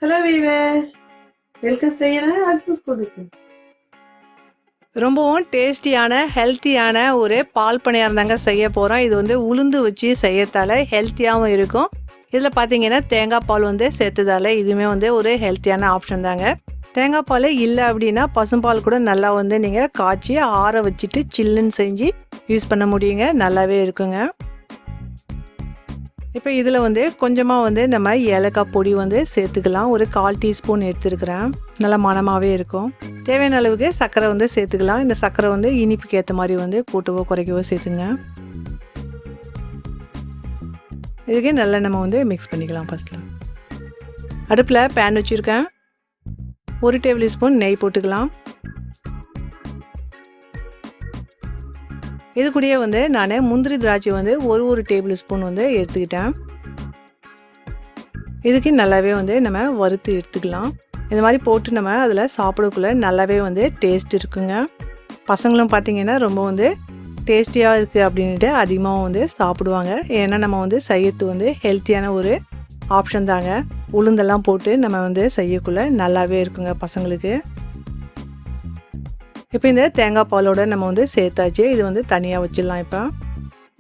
Hello viewers, welcome செய்கிறேன் அக்மல் ஃபுட்டுக்கு. ரொம்பவும் டேஸ்டியான ஹெல்த்தியான ஒரு பால் பணியாரம் தாங்க செய்ய போகிறோம். இது வந்து உளுந்து வச்சு செய்யறதால ஹெல்த்தியாகவும் இருக்கும். இதில் பார்த்தீங்கன்னா தேங்காய் பால் வந்து சேர்த்ததால இதுவுமே வந்து ஒரு ஹெல்த்தியான ஆப்ஷன் தாங்க. தேங்காய் பால் இல்லை அப்படின்னா பசும்பால் கூட நல்லா வந்து நீங்கள் காய்ச்சி ஆற வச்சுட்டு சில்லுன்னு செஞ்சு யூஸ் பண்ண முடியுங்க, நல்லாவே இருக்குங்க. இப்போ இதில் வந்து கொஞ்சமாக வந்து நம்ம ஏலக்காய் பொடி வந்து சேர்த்துக்கலாம். ஒரு 1/4 டீஸ்பூன் எடுத்துருக்கிறேன், நல்லா மணமாகவே இருக்கும். தேவையான அளவுக்கு சர்க்கரை வந்து சேர்த்துக்கலாம். இந்த சர்க்கரை வந்து இனிப்புக்கு ஏற்ற மாதிரி வந்து கூட்டவோ குறைக்கவோ சேர்த்துங்க. இதுக்கே நல்லா நம்ம வந்து மிக்ஸ் பண்ணிக்கலாம். ஃபஸ்ட்டில் அடுப்பில் பேன் வச்சுருக்கேன். 1 டேபிள் ஸ்பூன் நெய் போட்டுக்கலாம். இது கூடயே வந்து நான் முந்திரி திராட்சை வந்து ஒரு டேபிள் ஸ்பூன் வந்து எடுத்துக்கிட்டேன். இதுக்கு நல்லாவே வந்து நம்ம வறுத்து எடுத்துக்கலாம். இந்த மாதிரி போட்டு நம்ம அதில் சாப்பிடக்குள்ள நல்லாவே வந்து டேஸ்ட் இருக்குங்க. பசங்களும் பார்த்திங்கன்னா ரொம்ப வந்து டேஸ்டியாக இருக்குது அப்படின்ட்டு அதிகமாக வந்து சாப்பிடுவாங்க. ஏன்னா நம்ம வந்து செய்யறது வந்து ஹெல்த்தியான ஒரு ஆப்ஷன் தாங்க. உளுந்தெல்லாம் போட்டு நம்ம வந்து செய்யக்குள்ள நல்லாவே இருக்குங்க பசங்களுக்கு. இப்போ இந்த தேங்காய் பாலோட நம்ம வந்து சேர்த்தாச்சு. இது வந்து தனியாக வச்சிடலாம். இப்போ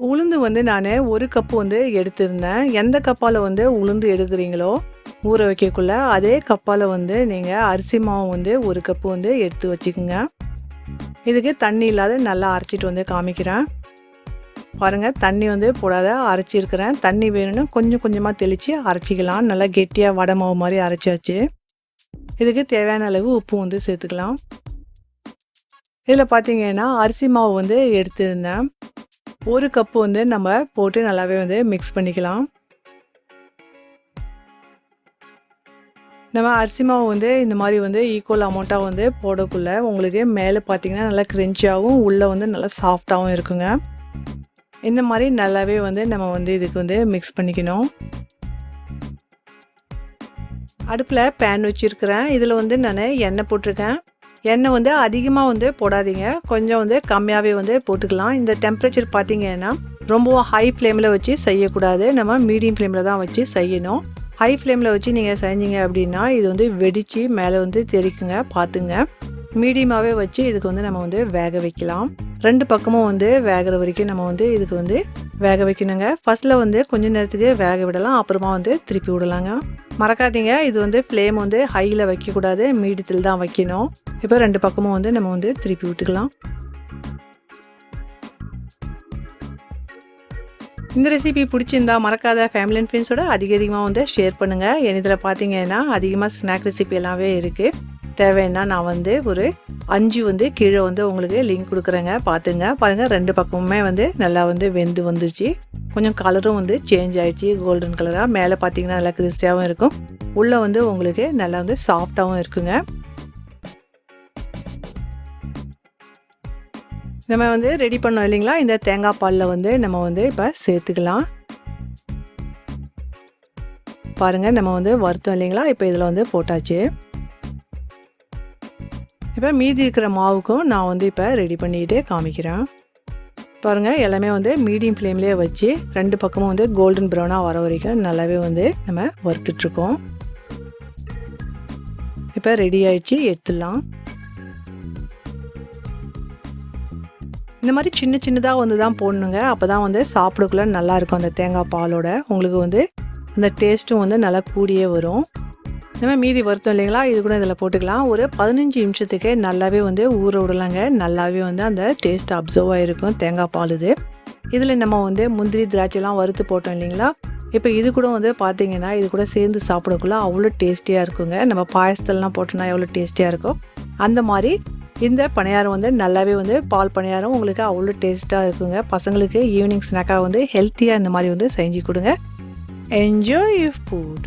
உளுந்து வந்து நான் 1 கப்பு வந்து எடுத்திருந்தேன். எந்த கப்பால் வந்து உளுந்து எடுக்கிறீங்களோ ஊற வைக்கக்குள்ள அதே கப்பால் வந்து நீங்கள் அரிசி மாவு வந்து 1 கப்பு வந்து எடுத்து வச்சுக்கோங்க. இதுக்கு தண்ணி இல்லாத நல்லா அரைச்சிட்டு வந்து காமிக்கிறேன். பாருங்கள், தண்ணி வந்து போடாத அரைச்சிருக்கிறேன். தண்ணி வேணும்னா கொஞ்சம் கொஞ்சமாக தெளித்து அரைச்சிக்கலாம். நல்லா கெட்டியாக வடை மாவு மாதிரி அரைச்சாச்சு. இதுக்கு தேவையான அளவு உப்பு வந்து சேர்த்துக்கலாம். இதில் பார்த்தீங்கன்னா அரிசி மாவு வந்து எடுத்துருந்தேன். 1 கப்பு வந்து நம்ம போட்டு நல்லாவே வந்து மிக்ஸ் பண்ணிக்கலாம். நம்ம அரிசி மாவு வந்து இந்த மாதிரி வந்து ஈக்குவல் அமௌண்ட்டாக வந்து போடக்குள்ள உங்களுக்கு மேலே பார்த்தீங்கன்னா நல்லா கிரன்ச்சியாகவும் உள்ளே வந்து நல்லா சாஃப்டாகவும் இருக்குங்க. இந்த மாதிரி நல்லாவே வந்து நம்ம வந்து இதுக்கு வந்து மிக்ஸ் பண்ணிக்கணும். அடுப்பில் பேன் வச்சுருக்கிறேன். இதில் வந்து நான் எண்ணெய் போட்டிருக்கேன். எண்ணெய் வந்து அதிகமாக வந்து போடாதீங்க, கொஞ்சம் வந்து கம்மியாகவே வந்து போட்டுக்கலாம். இந்த டெம்பரேச்சர் பார்த்திங்கன்னா ரொம்ப ஹை ஃப்ளேமில் வச்சு செய்யக்கூடாது, நம்ம மீடியம் ஃப்ளேமில் தான் வச்சு செய்யணும். ஹை ஃப்ளேமில் வச்சு நீங்கள் செஞ்சீங்க அப்படின்னா இது வந்து வெடித்து மேலே வந்து தெரிக்குங்க, பார்த்துங்க. மீடியமாகவே வச்சு இதுக்கு வந்து நம்ம வந்து வேக வைக்கலாம். 2 பக்கமும் வந்து வேகிற வரைக்கும் நம்ம வந்து இதுக்கு வந்து வேக வைக்கணுங்க. ஃபஸ்ட்டில் வந்து கொஞ்சம் நேரத்துக்கு வேக விடலாம், அப்புறமா வந்து திருப்பி விடலாங்க. மறக்காதீங்க, இது வந்து ஃப்ளேம் வந்து ஹையில் வைக்கக்கூடாது, மீடியத்தில் தான் வைக்கணும். இப்போ 2 பக்கமும் வந்து நம்ம வந்து திருப்பி விட்டுக்கலாம். இந்த ரெசிபி பிடிச்சிருந்தா மறக்காத ஃபேமிலி அண்ட் ஃப்ரெண்ட்ஸோட அதிகமாக வந்து ஷேர் பண்ணுங்கள். இதில் பார்த்தீங்கன்னா அதிகமாக ஸ்நாக் ரெசிபி எல்லாமே இருக்குது. தேவைன்னா நான் வந்து ஒரு 5 வந்து கீழே வந்து உங்களுக்கு லிங்க் கொடுக்குறேங்க, பார்த்துங்க. பாருங்கள், 2 பக்கமுமே வந்து நல்லா வந்து வெந்து வந்துருச்சு. கொஞ்சம் கலரும் வந்து சேஞ்ச் ஆகிடுச்சு, கோல்டன் கலராக. மேலே பார்த்தீங்கன்னா நல்லா கிறிஸ்டியாகவும் இருக்கும், உள்ளே வந்து உங்களுக்கு நல்லா வந்து சாஃப்டாகவும் இருக்குங்க. நம்ம வந்து ரெடி பண்ணோம் இல்லைங்களா, இந்த தேங்காய் பாலில் வந்து நம்ம வந்து இப்போ சேர்த்துக்கலாம். பாருங்கள், நம்ம வந்து வறுத்தோம் இல்லைங்களா, இப்போ இதில் வந்து போட்டாச்சு. இப்போ மீதி இருக்கிற மாவுக்கும் நான் வந்து இப்போ ரெடி பண்ணிக்கிட்டு காமிக்கிறேன். பாருங்கள், எல்லாமே வந்து மீடியம் ஃப்ளேம்லேயே வச்சு 2 பக்கமும் வந்து கோல்டன் ப்ரௌனாக வர வரைக்கும் நல்லாவே வந்து நம்ம வறுத்துட்ருக்கோம். இப்போ ரெடி ஆகிடுச்சு, எடுத்துடலாம். இந்த மாதிரி சின்ன சின்னதாக வந்து தான் போடணுங்க, அப்போ தான் வந்து சாப்பிடக்குள்ள நல்லாயிருக்கும். அந்த தேங்காய் பாலோட உங்களுக்கு வந்து அந்த டேஸ்ட்டும் வந்து நல்லா கூடியே வரும். இந்த மாதிரி மீதி வறுத்தோம் இல்லைங்களா, இது கூட இதில் போட்டுக்கலாம். ஒரு 15 நிமிஷத்துக்கு நல்லாவே வந்து ஊற விடலாங்க. நல்லாவே வந்து அந்த டேஸ்ட் அப்சர்வ் ஆகிருக்கும் தேங்காய் பால். இதில் நம்ம வந்து முந்திரி திராட்சைலாம் வறுத்து போட்டோம் இல்லைங்களா, இப்போ இது கூட வந்து பார்த்திங்கன்னா இது கூட சேர்ந்து சாப்பிடக்குள்ள அவ்வளோ டேஸ்டியாக இருக்குங்க. நம்ம பாயசத்துலலாம் போட்டோன்னா எவ்வளோ டேஸ்டியாக இருக்கும், அந்த மாதிரி இந்த பணியாரம் வந்து நல்லாவே வந்து பால் பணியாரம் உங்களுக்கு அவ்வளோ டேஸ்ட்டாக இருக்குங்க. பசங்களுக்கு ஈவினிங் ஸ்நாக்காக வந்து ஹெல்த்தியாக இந்த மாதிரி வந்து செஞ்சு கொடுங்க. Enjoy your food.